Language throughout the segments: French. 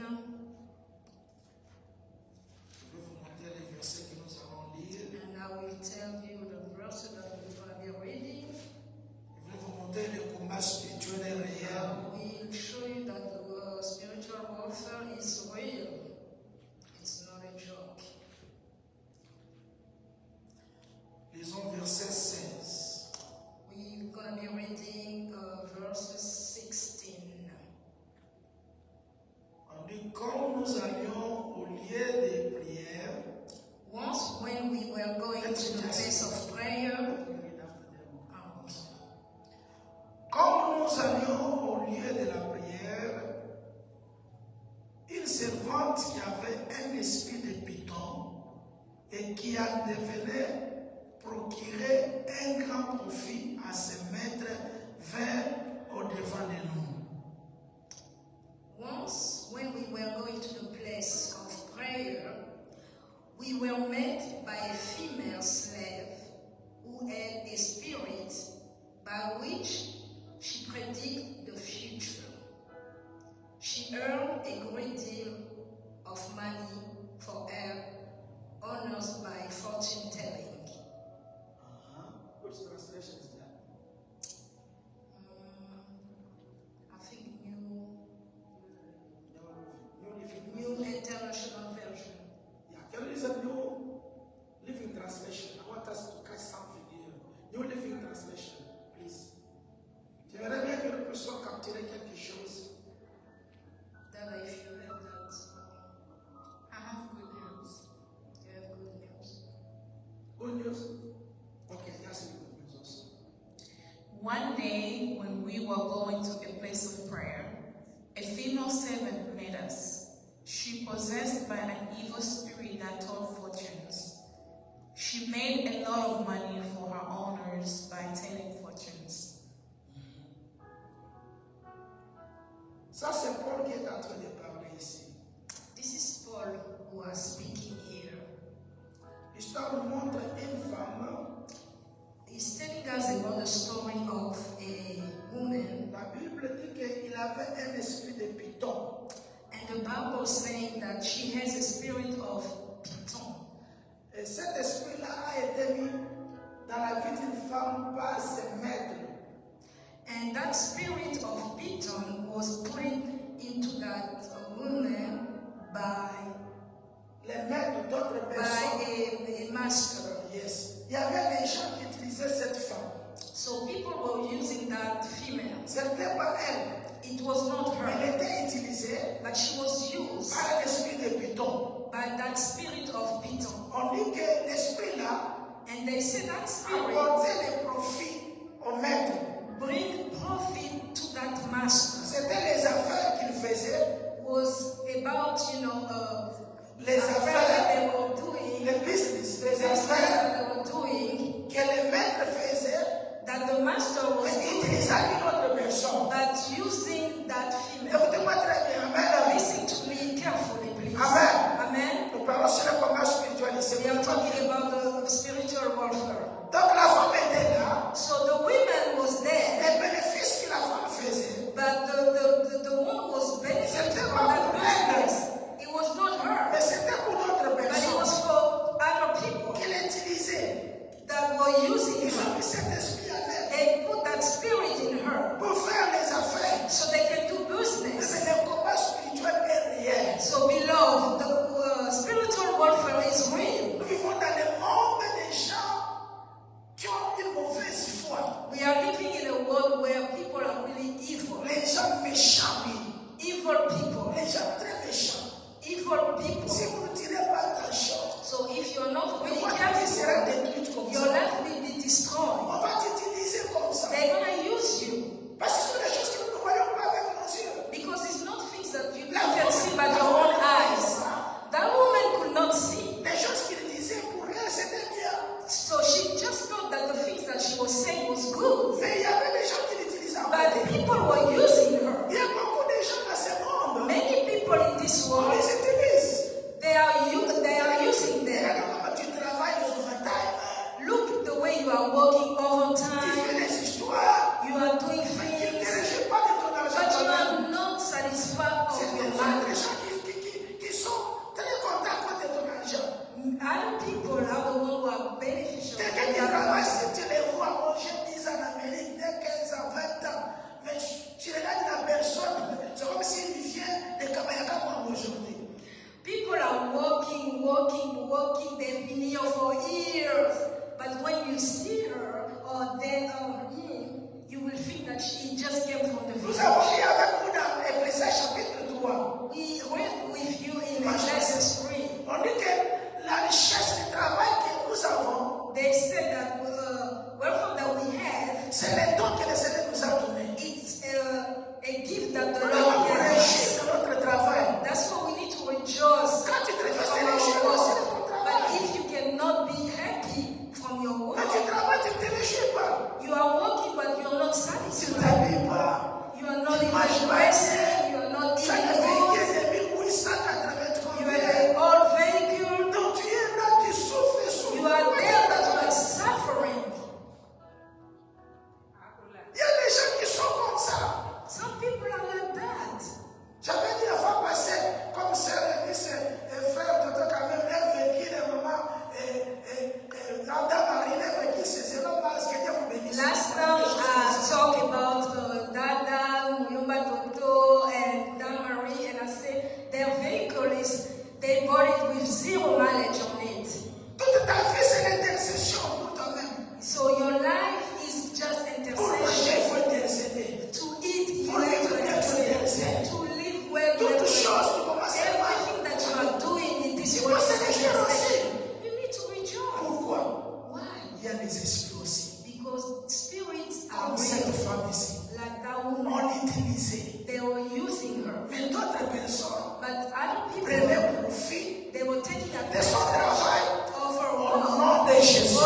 Je vais vous montrer les versets que nous allons lire. And I will tell you the verse that we're going to be reading. Je vais vous montrer le combat spirituel et réel. We'll show you that the spiritual warfare is real. It's not a joke. Lisons verset 16. We're going to be reading verse 16. On dit, quand nous allions au lieu de prière, Once when we were going to the place of prayer, quand nous allions au lieu de la prière, une servante qui avait un esprit de python et qui en devenait procurer un grand profit à se mettre vers au-devant de nous. once when we were going to the place of prayer, we were met by a female slave who had a spirit by which she predicted the future. She earned a great deal of money for her honors by fortune telling. Which translation is that? I think New New International Version. Yeah, can you use a New Living Translation? I want us to catch something here. New Living Translation, please. J'aimerais bien que nous puissions capturer quelque chose. That if you have that, I have good news. You have good news. Good news? Okay, that's the good news also. One day, when we were going to a place of prayer, a female servant met us. She possessed by an evil spirit that told fortunes. She made a lot of money for her owners by telling fortunes. Ça, c'est Paul qui est en train de parler ici. This is Paul who is speaking here. L'histoire nous montre une femme. He's telling us about the story of a woman, La Bible dit qu'il avait un esprit de python. and the Bible is saying that she has a spirit of Python. Et cet esprit-là a été mis dans la vie d'une femme par ses maîtres. And that spirit of Python was put into that woman by Les maîtres d'autres personnes. a master. Yes. Il y avait des gens qui utilisaient cette femme. So people were using that female. Ce n'était pas elle. It was not Elle her, était utilisée but she was used par l'esprit de python. by that spirit of Python. On dit que l'esprit-là And they say that spirit apportait les profits au maître. bring profit to that master. C'était les affaires qu'il faisait, Was about, les affair affaires, that they were doing, les business, les business affaires that they were doing, que le maître faisait, that the master was mais doing, utilisant une autre personne. but using that female. Écoutez-moi très bien, amen. Listen to me carefully, please. Amen. Amen. Nous parlons sur le combat spirituel ici. We are talking about the spiritual warfare. Donc la femme était là, So the women was there, les bénéfices que la femme faisait, but the one was benefiting from that business. It was not her, mais c'était pour d'autres but it personnes was for other people qu'il utilisait. that were using Ils ont her. mis cet esprit en elle They put that spirit in her pour faire les affaires. so they can do Mais business. le combat spirituel est réel. So beloved, the spiritual warfare is real. Nous vivons dans le monde des gens qui ont une mauvaise foi. We are living in a world where people are really evil. Les gens méchants, oui. Evil people. Les gens très méchants. Evil people. Si vous ne tirez pas attention, So if you're not really votre vie sera careful, détruite comme your ça. life will be destroyed. On va t'utiliser comme ça. They're gonna use you Parce que ce sont des choses que nous ne voyons pas avec nos yeux. because it's not things that you La can femme- see by your own eyes. That woman could not see. Les choses qu'il disait pour elle, c'était bien. So she just thought that the things that she was saying was good. Mais il y avait des gens qui l'utilisaient en But côté. people were using her. Il y a beaucoup de gens dans ce monde. Many people in this On world, les utilise. they are using them. Regarde comment tu travailles les overtime. Look the way you are working Tu overtime. fais des histoires. You are doing Mais tu ne things, réjouis pas de ton argent. but you toi-même. are not satisfied C'est of des your autres life. gens qui On dit que la richesse du travail que nous avons, they said that wealth that we have, c'est le don que le Seigneur nous a donné. it's a gift that the Nous Lord devons gave réjouir us. de notre travail. That's why we need to rejoice Quand tu te réjouis, from c'est our réjouir work. aussi de ton But travail. if you cannot be happy from your work, Quand tu travailles, tu ne te réjouis pas. you are working but you are not Tu ne satisfied. t'habilles pas. You are not Tu even manges pas. resting. You are not Tu as eating le véhicule good. de 1883 You are an old vehicle. Donc tu es là, tu souffres et souffres. You are there that you are suffering. Il y a des gens qui sont comme ça. Some people are like that. J'avais dit la fois passée, comme sœur et frère, docteur quand même, elle vécu les moments, Dada Marie, elle vécu c'est non pas ce que Dieu vous bénisse. Last time I talked about Dada, Muyumba Toto, and Dan Marie, and I said their vehicle is, they bought it with 0 mileage on it. Toute ta vie, c'est l'intercession pour toi-même. So your life is just Pour manger, il intercession. faut intercéder. To eat, you Pour have to vivre, il faut intercede. intercéder. To live well, you have Toutes to choses, tu commences à voir. everything that you are doing in this Tu world dois is se réjouir aussi. intercession. You need to rejoice. Pourquoi? Why? Il y a des esprits aussi. Because spirits are Comme cette real. femme ici. Like that woman, On l'utilisait. they were using her. Mais d'autres personnes But other people, prenaient profit they were taking de advantage son travail. of her Au work. nom de Jésus.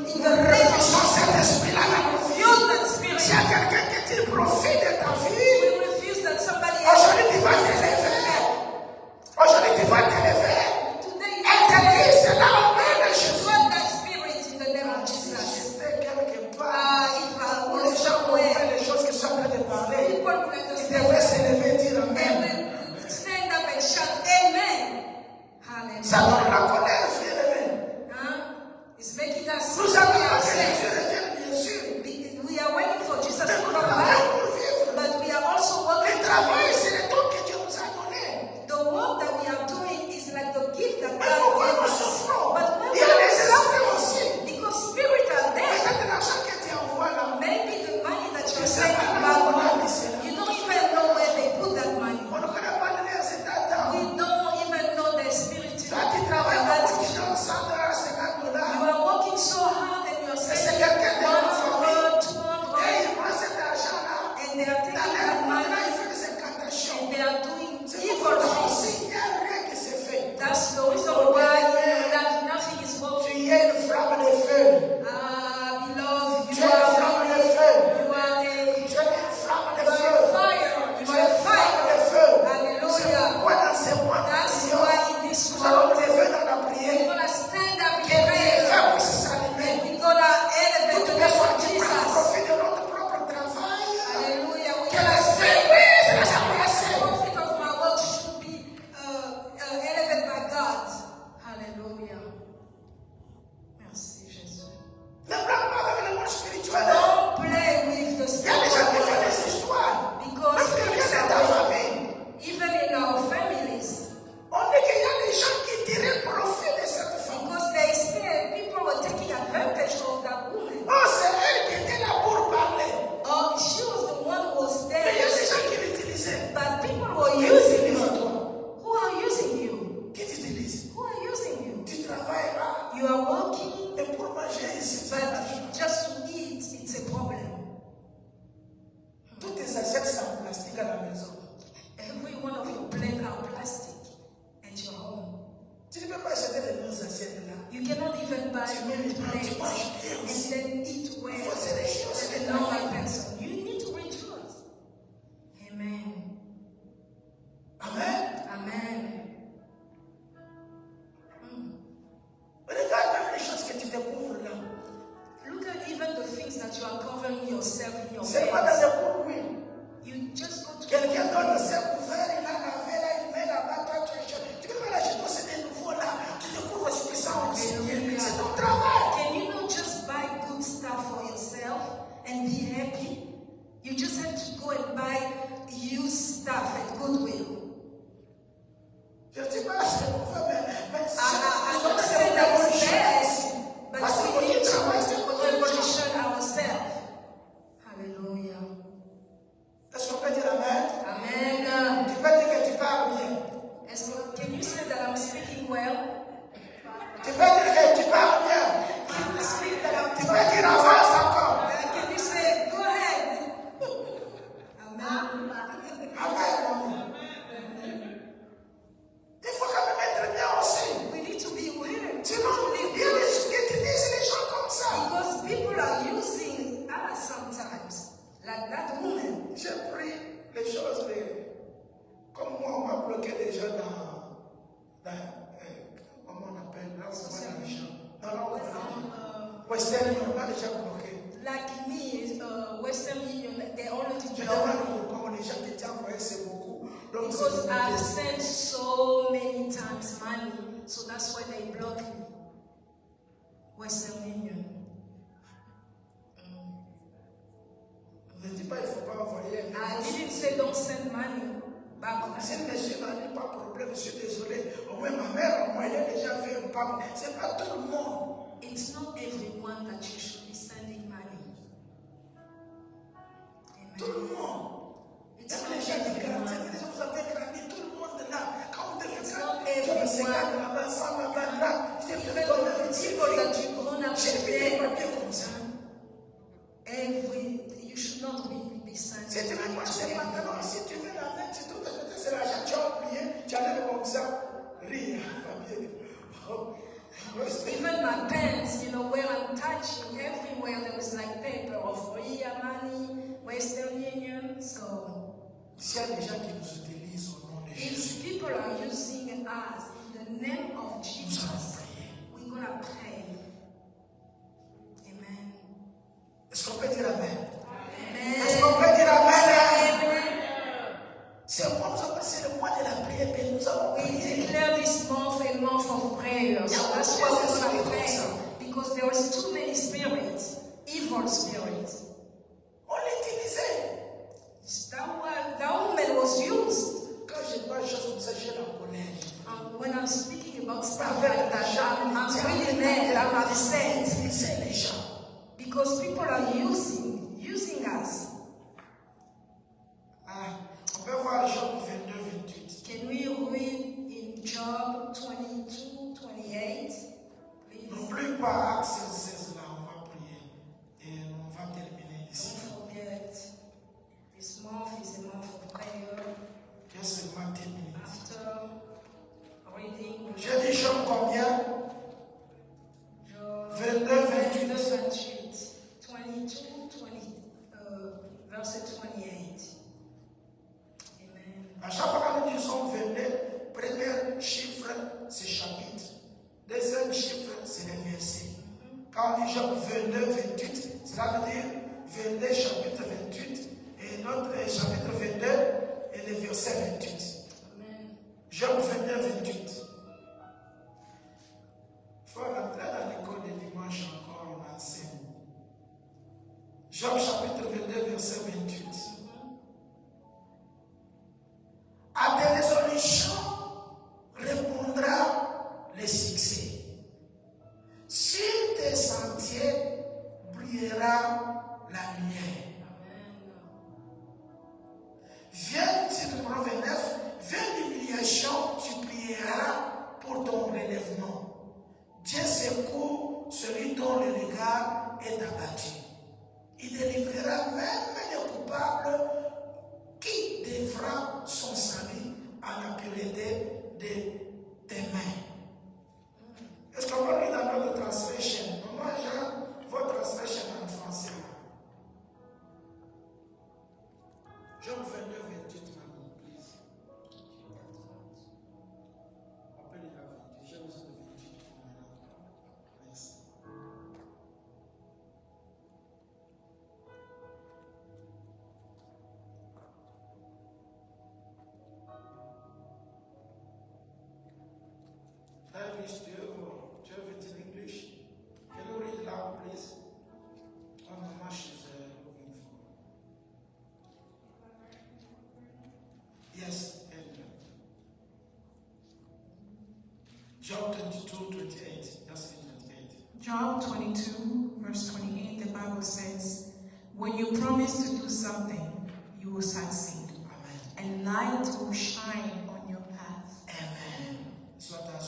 In Nous the name refusons of cet esprit-là dans nos vies. refuse that spirit. S'il y a quelqu'un qui tire profit de ta vie, We refuse that somebody else. aujourd'hui tu vas t'élever. Aujourd'hui tu vas t'élever. Today you Et te dire, c'est dans le nom de Jésus. destroy that spirit in the name of Si Jesus. j'étais quelque part, If I où les was gens somewhere, comprennent les choses qui sont en train de parler, people would ils understand. devraient s'élever et dire They Amen. will stand up and shout, Amen. Ça Hallelujah. donne la colère, bien aimé. Huh? It's making us Nous so allons que upset. Jésus revienne, bien sûr. We are waiting for Jesus Mais to nous come travaillons back, pour vivre. but we are also working Le to travail, live. c'est le don que Dieu nous a donné. The work that we are doing is like the gift that Mais God pourquoi gave nous us. souffrons? But when Il y a we des are esprits suffering, aussi. because spirits are there, Peut-être l'argent que tu envoies là, maybe the money that Tu you're sais sending pas back où on a home, mis cela. you don't even know where they put that money. on ne connaît pas les états. We don't even know their spirit. Toi, tu travailles beaucoup, tu donnes 100 $, 50 $. You are working so hard and you're c'est sending quelqu'un de la famille. 100, 200, Et il prend cet argent-là. and they are taking Dans that leur contrat, money il fait des incantations. and they are doing C'est evil pourquoi things. aussi, il n'y a rien qui se fait. That's the reason why nothing is Tu working. es une flamme de feu. Beloved, Tu you es une are flamme de feu. a Tu es une flamme de fire. feu. You Tu are es a une flamme fire. de feu. Hallelujah. C'est pourquoi dans ces mois de That's prière, why in this nous allons world, lever dans la we're prière. gonna stand up Que in les prayer feux puissent s'allumer. and we're gonna elevate Toute the name personne of qui prend Jesus. profit de notre propre travail, Hallelujah. We're que gonna les feux stand. puissent The s'allumer. profit of my work should be elevated by God. Hallelujah. Merci, Jésus. Ne blague pas avec le monde spirituel. Don't play with the Il y a des gens qui spiritual font world. des histoires. Because Même quelqu'un de ta famille. even in our families, On dit qu'il y a des gens qui tiraient profit de cette femme. because they said people were taking advantage of that woman. Oh, c'est elle qui était là pour parler. Oh, she was the one who was Mais il y a des there. gens qui l'utilisaient. But people were Qui using t'utilisent her. toi? Who are using you? Qui t'utilise? Who are using you? Tu travailles là. You are working, Et pour manger ici, but just to eat, it's a problem. toutes tes assiettes sont en plastique à la maison. Every one of your plates are plastic at your home. Tu ne peux pas acheter les grosses assiettes là. You cannot even buy Tu mets les good plats, tu plates manges bien and aussi. then eat well Il faut se réjouir, as c'est a normal person. You need to rejoice. Amen. Amen. Amen. Regarde même les choses que tu découvres là. Look at even the things that you are covering yourself in your C'est pas dans bed. le cours, oui. You just go to Quelqu'un donne ses couverts, il a lavé là, il met là-bas, toi tu peux pas l'acheter, toi c'est des nouveaux là. Tu découvres ce que ça aussi. C'est ton travail. Can you not just buy good stuff for yourself and be happy? You just have to go and buy used stuff at Goodwill. Je ne dis pas c'est couverts, mais I c'est don't say that it's bad, but we need to revolution ourselves. Hallelujah. Est-ce qu'on peut dire Amen? Amen. Tu peux dire que tu parles bien. Can you say that I'm speaking speak well? Tu peux dire que tu parles bien. Can you speak that? Tu peux dire avance encore. Can you say, go ahead? Amen. Amen. Il faut quand même être bien aussi. We need to be willing. Sinon, il y a des gens qui utilisent les gens comme ça. Because people are using us sometimes, like that woman. J'ai pris les choses, comme moi, on m'a bloqué déjà comment on appelle, là où on voit l'argent. Western Union, on m'a déjà bloqué. Like me, Western Union, they already Je blocked demande me. comment les gens qui t'envoient, c'est beaucoup. Donc, Because I've sent so many times money, so that's why they block me. Western Union. Je ne dis pas, il ne faut pas envoyer. I didn't say don't send money back home. Si le monsieur n'a dit pas de problème, je suis désolé. Au moins ma mère, au moins, elle a déjà fait un pas. Ce n'est pas tout le monde. It's not everyone that you should be sending money. Tout le Amen. monde. It's Même not les gens qui everyone. grandissent, vous avez grandi, tout le monde est là. Quand vous It's êtes not là, tu as 50 everyone. là-bas, 100 là-bas. J'ai Even fait comme the people that you grown up j'ai fait des with, papiers comme ça. you should not be sending C'est money même pas to ces pantalons. everyone. Si tu mets la main, c'est tout à fait, c'est l'argent. Tu as oublié, tu allais comme ça. Rire, papier. Even my pants, where I'm touching, everywhere there was like paper of Ria money, Western Union. So, S'il y a des gens qui nous utilisent au nom de Jésus, if people are using us in the name of nous allons Jesus, prier. we're gonna pray. Amen. Est-ce qu'on peut dire Amen? Amen. Est-ce qu'on peut dire Amen? Amen. C'est le mois de la prière, mais nous allons We prier. declare this month a month of prayer. So that's why we're gonna pray. Because there was too many spirits, evil spirits. On l'utilisait. That woman was used. Quand je vois une chose comme ça, je la connais. When I'm speaking about stuff like that, I'm really mad, I'm upset. Utiliser les gens. Because people are using us. On peut voir Job 22, 28. Can we read in Job 22, 28? Please. N'oublie pas Acte 16, là, on va prier. Et on va terminer ici. Don't forget, this month is a month of prayer. Just seulement 10 minutes. After reading J'ai dit Job combien? Job 22, 28. 22, verse 28. Amen. À chaque fois que nous disons 22, premier chiffre, c'est chapitre. Deuxième chiffre, c'est les versets. Quand on dit Job 22, 28, cela veut dire 22, chapitre 28, et notre chapitre 22, et le verset 28. Amen. Job 22, 28. Il faut rentrer dans l'école de dimanche encore, on enseigne. Job chapitre 22, verset 28. À des résolutions répondra le succès. Sur tes sentiers brillera la lumière. Viens, Proverbe 9, viens d'humiliation, tu prieras pour ton relèvement. Dieu secourt celui dont le regard est abattu. Il délivrera même les coupables qui devra son salut à la pureté de tes mains. Est-ce qu'on va lire dans notre translation? Moi, j'ai votre translation en français. Job 22, 28, maman, please. Appelez la 28. J'ai besoin de 28 pour maintenant. Merci. English, do you have it in English? Can you read loud, please? Oh, Mama, she's looking for. Yes, and Job 22, 28. That's it, 28. Job 22, verse 28, the Bible says, when you promise to do something, you will succeed. Amen. And light will shine on your path. Amen. Soit à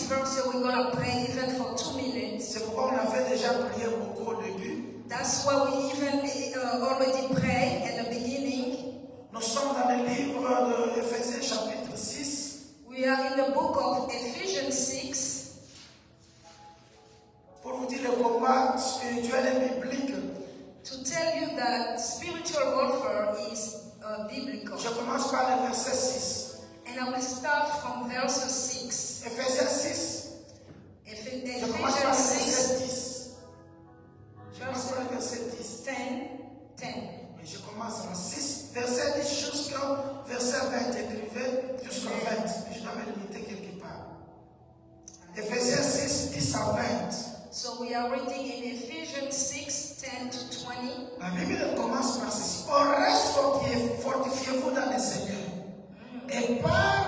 verse, we're going to pray even for 2 minutes. C'est pourquoi on avait déjà prié beaucoup au début. That's why we even already prayed at the beginning. Nous sommes dans le livre de Éphésiens chapitre 6. We are in the book of Ephesians 6. Pour vous dire le combat spirituel et biblique. To tell you that spiritual warfare is biblical. Je commence par le verset 6. And I will start from verse 6. Éphésiens 6. Je commence par le Ephesians 6, verset 10. Je commence par le verset 10. 10. Mais je commence en 6, verset 10 jusqu'au verset 20. Écrivez jusqu'au 20. Je dois me limiter quelque part. Ephésiens 6, 10 à 20. So we are reading in Ephesians 6, 10 to 20. La Bible commence par ceci. Au reste, fortifiez-vous dans le Seigneur. Et par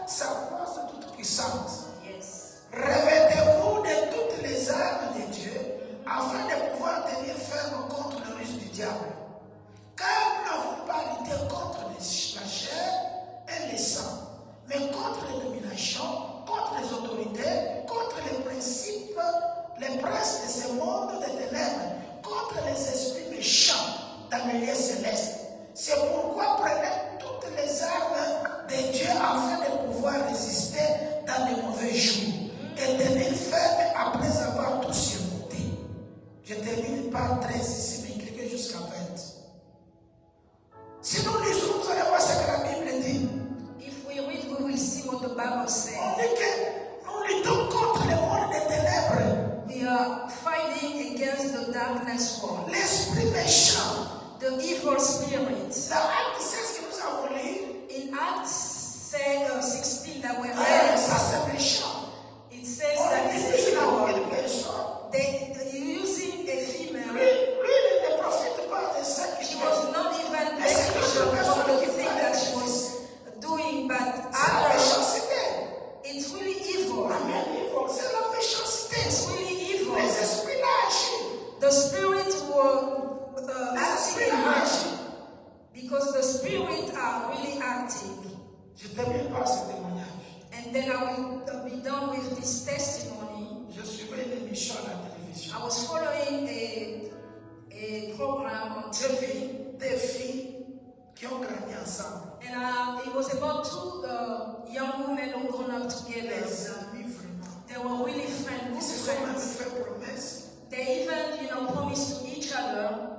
sa force toute puissante, Yes. revêtez-vous de toutes les armes de Dieu afin de pouvoir tenir ferme contre le risque du diable. Car nous n'avons pas lutté contre la chair et le sang, mais contre les dominations, contre les autorités, contre les principes, les princes de ce monde de ténèbres, contre les esprits méchants dans les lieux célestes. C'est pourquoi prenez toutes les armes de Dieu afin de pouvoir résister dans les mauvais jours et tenir ferme après avoir tout surmonté. Je termine par 13 ici, mais écrivez jusqu'à 20. Si nous lisons, vous allez voir ce que la Bible dit. If we read, we will see what the Bible On says. dit que nous luttons contre le monde des ténèbres, We are fighting against the darkness world, l'esprit méchant. the evil spirits. Dans Acte 16 que nous avons lu, In Acts 16 that we're ça reading, c'est méchant. it says On that est it's plus là evil. une personne. They're using a Lui, female. lui ne profite pas de ce qu'il She fait. was not even making sure of the thing that she was doing, but C'est la others, méchanceté. it's really evil. Amen. C'est la méchanceté. It's really evil. Les esprits là agissent. The spirit were Les acting esprits in là her agissent. because the spirits are really acting. Je termine par ce témoignage. And then I will be done with this testimony. Je suivais une émission à la télévision. I was following a program on TV, Des filles qui ont grandi ensemble. and it was about two young women who grown up together. Les amis vraiment. They were really friends, Ils good se sont même friends. fait promesse. They even, promised to each other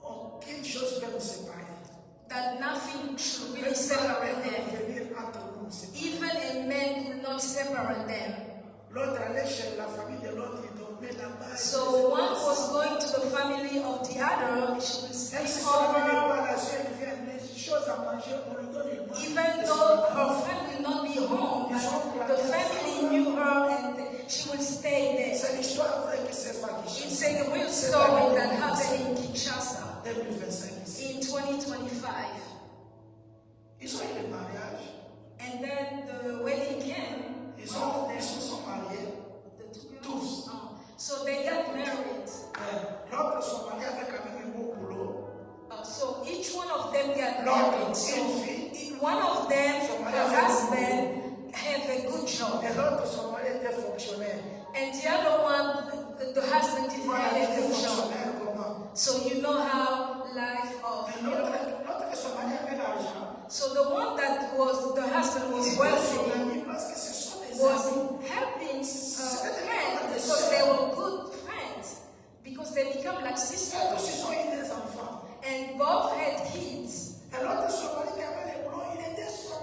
Aucune chose peut nous séparer. that nothing should really separate them. Venir entre nous. Even a man could not separate them. L'autre allait chez la famille de l'autre, il dormait là-bas. So one was going to the family of the other. She would Même sleep si son famille n'est over. pas là, si elle vient, les choses à manger, on lui donne une main. Even though her friend will not be home, but the family knew her and she will stay there. C'est l'histoire vraie qui s'est faite. It's a real story that happened in Kinshasa 2025 ici. in 2025. Ils ont eu le mariage. And then the wedding came. Ils se sont mariés. The two girls. Tous. So they got married. L'autre sont mariés avec quand même un beau boulot. So each one of them got L'autre, married. So une fille. one of them, the husband, had a good job. Et l'autre sont mariés des fonctionnaires. And the other one, the husband didn't Voilà, have a des good job. fonctionnaires comment. So you know how life of, Et l'autre qui sont mariés avec l'argent. so the one that was, the husband was Ils wealthy, sont amis parce que ce sont des was amis. helping friends because they were good friends, because they become like Et sisters. tous ils ont eu des enfants. And both had kids. Et l'autre son mari qui avait le boulot, il était son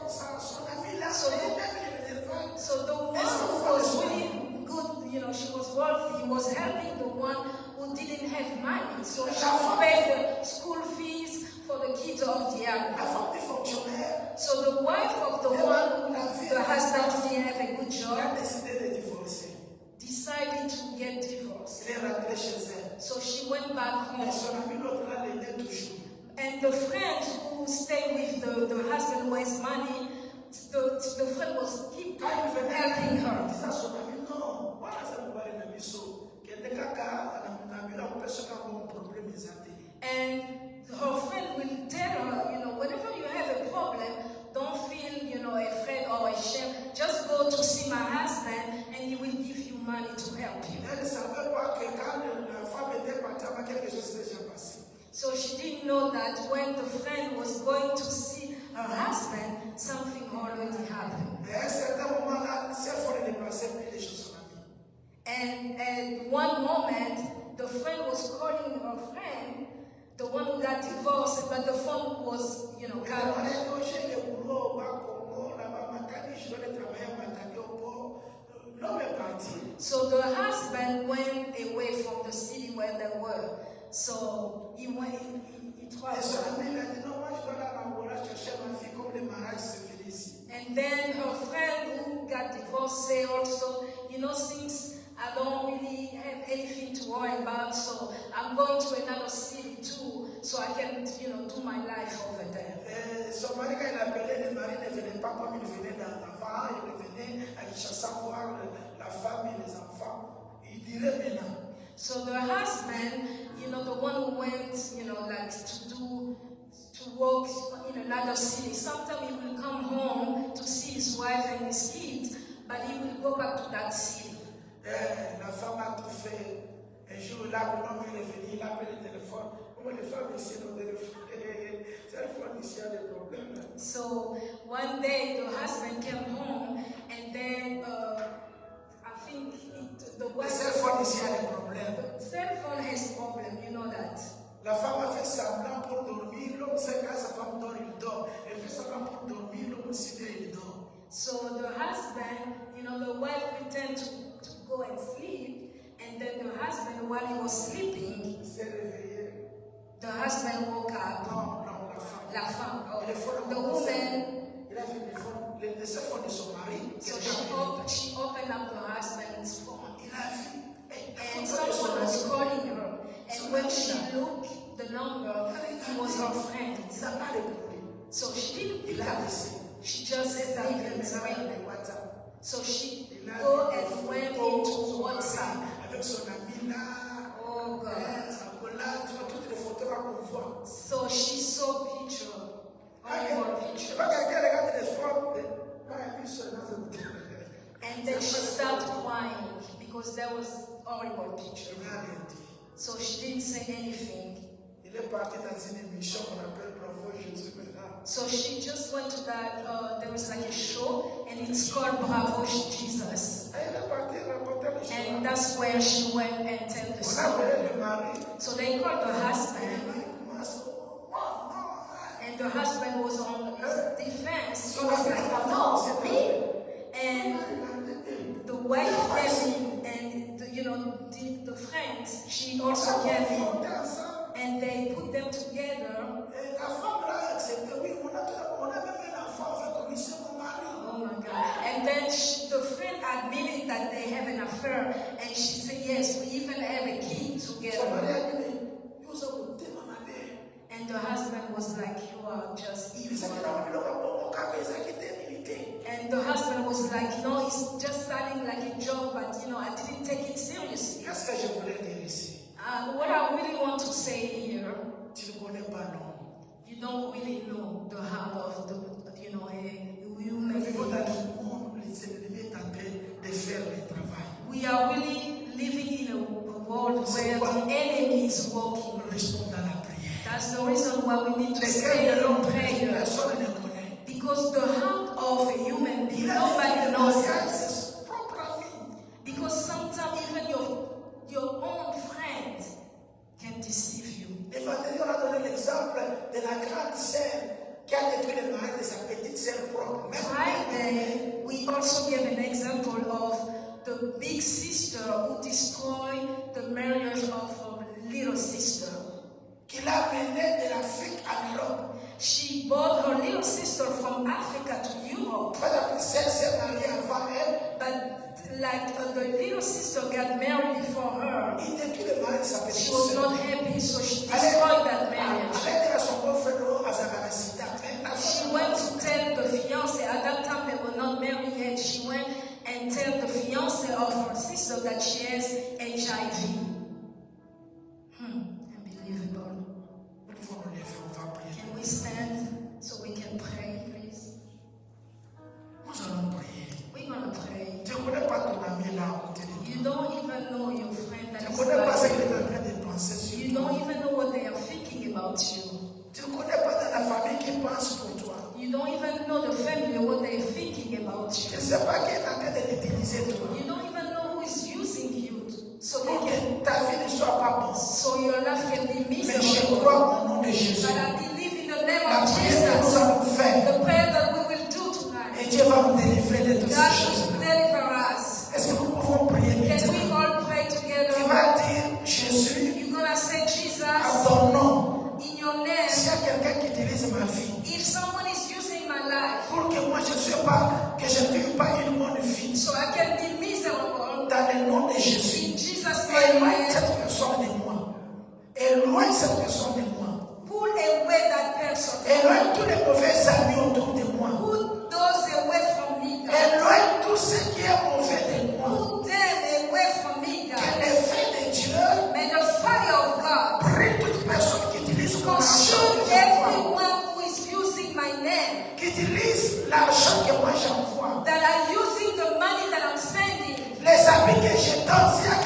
ami là. So Et même il était fan. So the one who was really good, she was wealthy, was helping the one who didn't have money. So she would pay the school fees for the kids of the other. La femme du fonctionnaire, So the wife of the one who the husband didn't have a good elle job a décidé de divorcer. decided to get divorced. Il est rentré chez elle. So she went back Mais home. son ami l'autre là l'aidait toujours. And the friend who stayed with the husband who has money, the friend was keep Quand il venait, helping il her. disait à son ami, non, voilà ça me va aller dans biso. Qu'il y ait des caca, on a un personne qui a un problème des années. And her friend will tell her, whenever you have a problem, don't feel, afraid or ashamed. Just go to see my husband and money to help you. Elle ne savait pas que quand la femme était partie, quelque chose s'était déjà passé. So she didn't know that when the friend was going to see her husband, something already happened. Et à un certain moment-là, ses frères ne passaient plus les choses son ami. And at one moment, the friend was calling her friend, the one who got divorced, but the phone was, cut off. So the husband went away from the city where they were. So he went, he tried. And then her friend who got divorced said also, since I don't really have anything to worry about, so I'm going to another city too, so I can, do my life over there. Son mari, quand il appelait, le mari ne venait pas comme il venait d'avant, il revenait à Kinshasa voir la femme et les enfants. Il dirait maintenant. So the husband, the one who went, to work in another city, sometimes he will come home to see his wife and his kids, but he will go back to that city. La femme a tout fait. Un jour, là, l'homme est revenu, il a appelé le téléphone. Les femmes ici, nos téléphones ici a des problèmes. So one day the husband came home, and then I think the wife. Cell phone ici a des problèmes. The cell phone has problem, you know that. La femme a fait semblant pour dormir. L'homme sait quand sa femme dort, il dort. Elle fait semblant pour dormir. L'homme aussi vient, il dort. So the husband, the wife pretended to go and sleep, and then the husband, while he was sleeping, the husband woke up. La femme. The woman. So she opened up the husband's phone. And someone was calling her. And when she looked the number, it was her friend. So she didn't pick up. She just said that it's ring. So she go and went into WhatsApp. Oh God. So she saw picture. Horrible pictures. And then she started crying because there was horrible picture. So she didn't say anything. So she just went to that, there was like a show, and it's called Bravo Jesus. And that's where she went and told the story. So they called the husband, and the husband was on his defense. He was like, no, me. And the wife came in, and the friends, she also came in, and they put them together. Oh my God. And then the friend admitted that they have an affair, and she said, yes, we even have a kid together. And the husband was like, you are just evil. And the husband was like, no, it's just sounding like a joke, but I didn't take it seriously. What I really want to say here, you don't really know the heart of a human being. We are really living in a world where the enemy is working. That's the reason why we need to stay in prayer. Because the heart of a human being, nobody knows it. Because sometimes even your own friend can deceive you. Friday, we also gave an example of the big sister who destroyed the marriage of her little sister. She brought her little sister from Africa to Europe. But the little sister got married before her. She was not happy, so she destroyed that marriage. She went to tell the fiancé, at that time they were not married yet, she went and tell the fiancé of her sister that she has HIV. Unbelievable. Can we stand so we can pray, please? We're going to pray. You even know your friend that Tu ne is connais pas ce bad. qu'il est en train de penser sur You toi. don't even know what they are thinking about you. Tu ne connais pas dans la famille qui pense pour toi. You don't even know the family what they're thinking about Tu you. ne sais pas qui est en train de l'utiliser toi. You don't even know who is using you so Pour they can, que ta vie ne soit pas bonne. so your life can be Mais je miserable. crois au nom de Jésus. But I believe in the name La of prière que nous Jesus, allons faire. the prayer that we will do Et tonight, Dieu va nous délivrer de toutes ces God choses. will deliver us. Est-ce que nous pouvons prier Can we maintenant? all pray Tu together? vas dire, Jésus, You're gonna say, Jesus, à ton nom, in your s'il name, y a quelqu'un qui utilise ma vie, if someone is using my life pour que moi je ne suis pas, que je ne vive pas une bonne vie, so I can be miserable, dans le nom de Jésus, in Jesus' éloigne name, cette personne de moi. Éloigne cette personne de moi. pull away that person. Éloigne tous les mauvais amis autour de moi. Put those away from me, God. Éloigne tout ce qui est mauvais de moi. Put them away from me, Que God. le feu de Dieu May the fire of God brûle toute personne qui utilise mon argent consume que j'envoie. everyone who is using my name, Qui utilise l'argent que moi j'envoie. that are using the money that I'm sending. Les amis que je donne, s'il y a